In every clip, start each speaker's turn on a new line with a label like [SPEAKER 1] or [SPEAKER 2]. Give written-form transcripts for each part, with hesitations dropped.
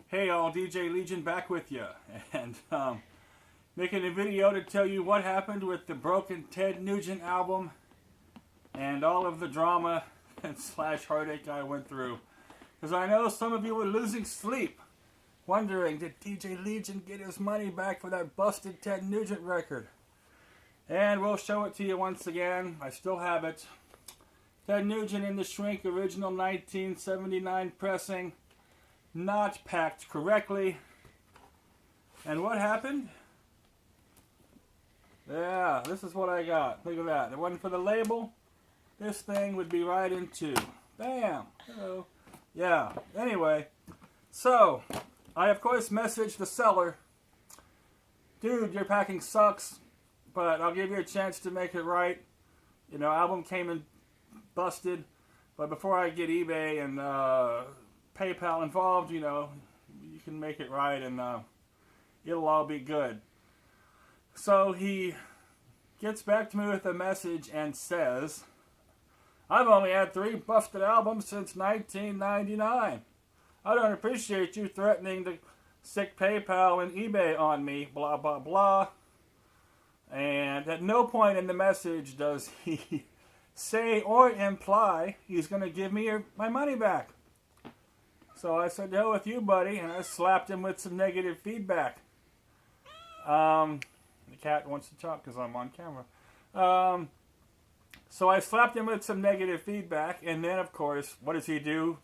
[SPEAKER 1] Hey all, DJ Legion back with you, and making a video to tell you what happened with the broken Ted Nugent album and all of the drama and slash heartache I went through. Because I know some of you were losing sleep, wondering, did DJ Legion get his money back for that busted Ted Nugent record? And we'll show it to you once again. I still have it. Ted Nugent in the Shrink original 1979 pressing. Not packed correctly. And what happened? Yeah, this is what I got. Look at that. If it wasn't for the label, this thing would be right into. Bam! Hello. Yeah, anyway. So, I of course messaged the seller. Dude, your packing sucks, but I'll give you a chance to make it right. You know, album came in busted, but before I get eBay and PayPal involved, you know, you can make it right and it'll all be good. So he gets back to me with a message and says, I've only had 3 busted albums since 1999. I don't appreciate you threatening to stick PayPal and eBay on me, blah, blah, blah. And at no point in the message does he say or imply he's going to give me my money back. So I said, hell with you, buddy, and I slapped him with some negative feedback. The cat wants to talk because I'm on camera. So I slapped him with some negative feedback, and then, of course, what does he do?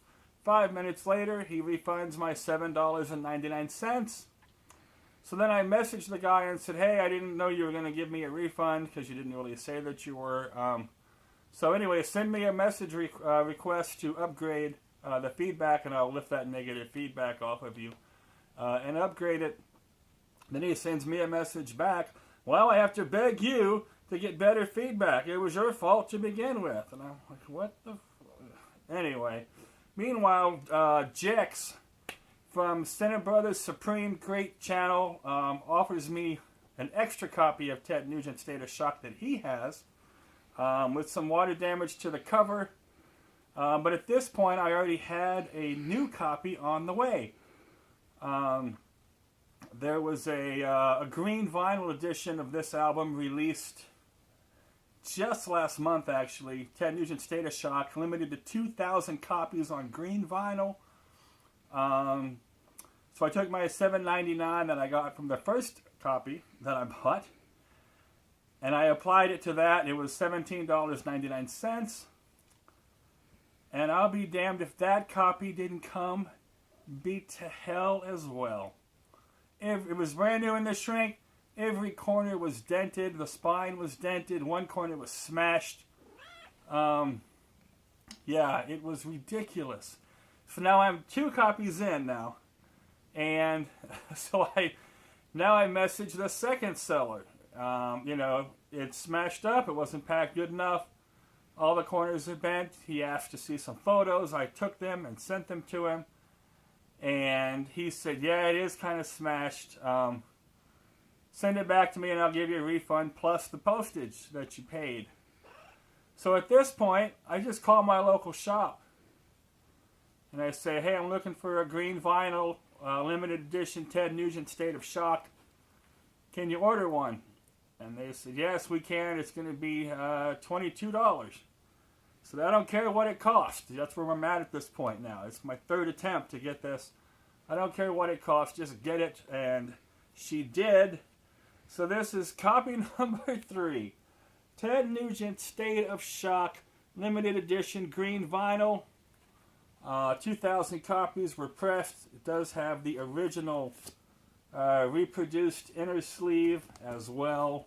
[SPEAKER 1] 5 minutes later, he refunds my $7.99. So then I messaged the guy and said, hey, I didn't know you were going to give me a refund because you didn't really say that you were. So anyway, send me a message request to upgrade the feedback, and I'll lift that negative feedback off of you and upgrade it. Then he sends me a message back. Well, I have to beg you to get better feedback. It was your fault to begin with. And I'm like, what the? Anyway, meanwhile, Jex from Center Brothers Supreme Great Channel offers me an extra copy of Ted Nugent State of Shock that he has with some water damage to the cover. But at this point, I already had a new copy on the way. There was a green vinyl edition of this album released just last month, actually. Ted Nugent State of Shock, limited to 2,000 copies on green vinyl. So I took my $7.99 that I got from the first copy that I bought, and I applied it to that. It was $17.99. And I'll be damned if that copy didn't come beat to hell as well. It was brand new in the Shrink. Every corner was dented. The spine was dented. One corner was smashed. Yeah, it was ridiculous. So now I'm 2 copies in now. And so I messaged the second seller. You know, it's smashed up. It wasn't packed good enough. All the corners are bent. He asked to see some photos. I took them and sent them to him. And he said, yeah, it is kind of smashed. Send it back to me and I'll give you a refund plus the postage that you paid. So at this point, I just call my local shop. And I say, hey, I'm looking for a green vinyl limited edition Ted Nugent State of Shock. Can you order one? And they said, yes, we can. It's going to be $22. So I don't care what it costs. That's where I'm at this point now. It's my 3rd attempt to get this. I don't care what it costs. Just get it. And she did. So this is copy number 3. Ted Nugent State of Shock limited edition green vinyl. 2,000 copies were pressed. It does have the original reproduced inner sleeve as well.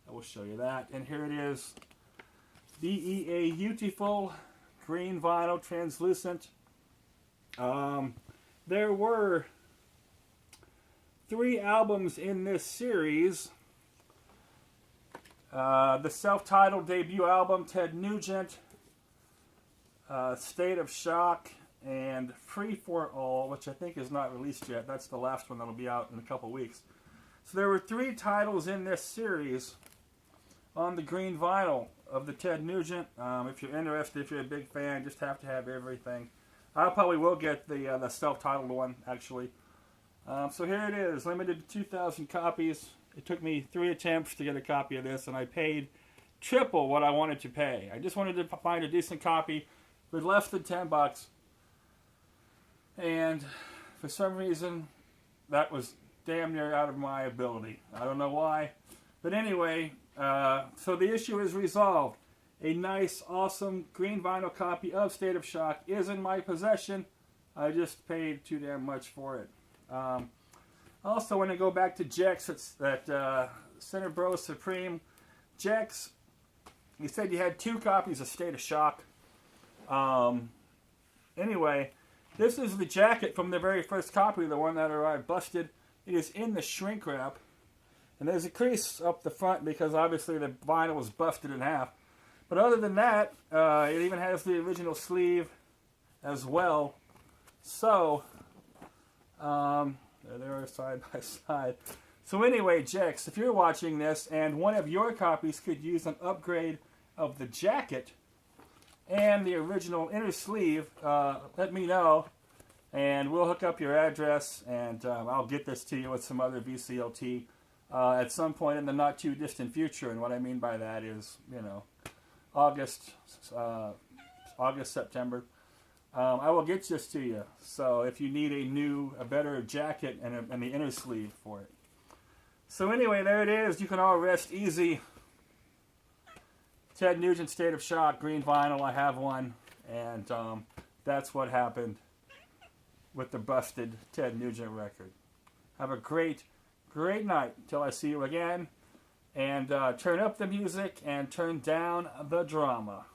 [SPEAKER 1] I will show you that. And here it is. BEA Beautiful green vinyl translucent. There were 3 albums in this series. The self-titled debut album, Ted Nugent, State of Shock, and Free for All, which I think is not released yet. That's the last one that'll be out in a couple weeks. So there were 3 titles in this series on the green vinyl of the Ted Nugent. If you're interested, if you're a big fan, just have to have everything. I probably will get the self-titled one, actually. So here it is, limited to 2,000 copies. It took me 3 attempts to get a copy of this, and I paid triple what I wanted to pay. I just wanted to find a decent copy with less than $10. And for some reason, that was damn near out of my ability. I don't know why. But anyway, so the issue is resolved. A nice, awesome green vinyl copy of State of Shock is in my possession. I just paid too damn much for it. Also, when I go back to Jex, it's that Center Bro Supreme. Jex, you said you had 2 copies of State of Shock. Anyway, this is the jacket from the very first copy, the one that arrived busted. It is in the shrink wrap. And there's a crease up the front because obviously the vinyl was busted in half. But other than that, it even has the original sleeve as well. So, there they are side by side. So anyway, Jex, if you're watching this and one of your copies could use an upgrade of the jacket and the original inner sleeve, let me know. And we'll hook up your address and I'll get this to you with some other VCLT at some point in the not too distant future. And what I mean by that is, you know, August, September. I will get this to you. So if you need a better jacket and the inner sleeve for it. So anyway, there it is. You can all rest easy. Ted Nugent, State of Shock, green vinyl. I have one. And that's what happened with the busted Ted Nugent record. Have a great, great night until I see you again. And turn up the music and turn down the drama.